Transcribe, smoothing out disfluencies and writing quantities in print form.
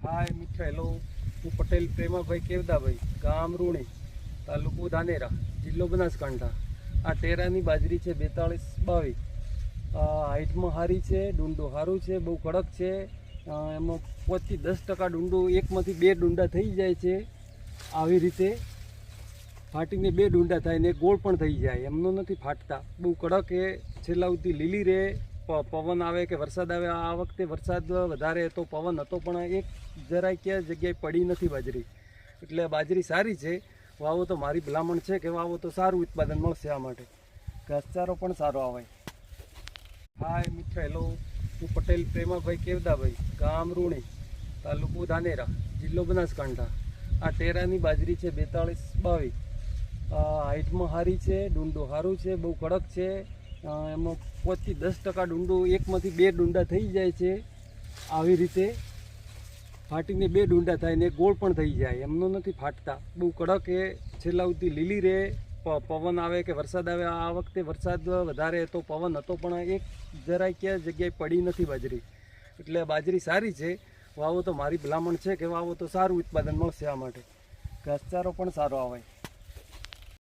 હાય મિત્રો, હેલો. હું પટેલ પ્રેમાભાઈ કેવદાભાઈ, ગામ રૂણી, તાલુકો ધાનેરા, જિલ્લો બનાસકાંઠા. આ ટેરાની બાજરી છે 42-22. હાઇટમાં સારી છે, ડુંડો સારું છે, બહુ કડક છે. એમાં 5-10% ડુંડું, એકમાંથી 2 ડુંડા થઈ જાય છે. આવી રીતે ફાટીને 2 ડુંડા થાય ને ગોળ પણ થઈ જાય, એમનો નથી ફાટતા. બહુ કડક એ, છેલ્લા સુધી લીલી રહે. પવન આવે કે વરસાદ આવે, આ વખતે વરસાદ વધારે હતો, પવન હતો, પણ એક જરાય ક્યાં જગ્યાએ પડી નથી બાજરી. એટલે બાજરી સારી છે. વાવો તો મારી ભલામણ છે કે વાવો તો સારું ઉત્પાદન મળશે. આ માટે ઘાસચારો પણ સારો આવે. હાય મિત્રો, હેલો. હું પટેલ પ્રેમાભાઈ કેવદાભાઈ, ગામ રૂણી, તાલુકો ધાનેરા, જિલ્લો બનાસકાંઠા. આ ટેરાની બાજરી છે 42-22. હાઇટમાં સારી છે, ડુંડો સારું છે, બહુ કડક છે. એમાં 5-10% ડુંડું, એકમાંથી 2 ડુંડા થઈ જાય છે. આવી રીતે ફાટીને 2 ડુંડા થાય ને ગોળ પણ થઈ જાય, એમનો નથી ફાટતા. બહુ કડક એ, છેલ્લા સુધી લીલી રહે. પવન આવે કે વરસાદ આવે, આ વખતે વરસાદ વધારે હતો, પવન હતો, પણ એક જરાય ક્યાં જગ્યાએ પડી નથી બાજરી. એટલે બાજરી સારી છે. વાવો તો મારી ભલામણ છે કે વાવો તો સારું ઉત્પાદન મળશે. આ માટે ઘાસચારો પણ સારો આવે.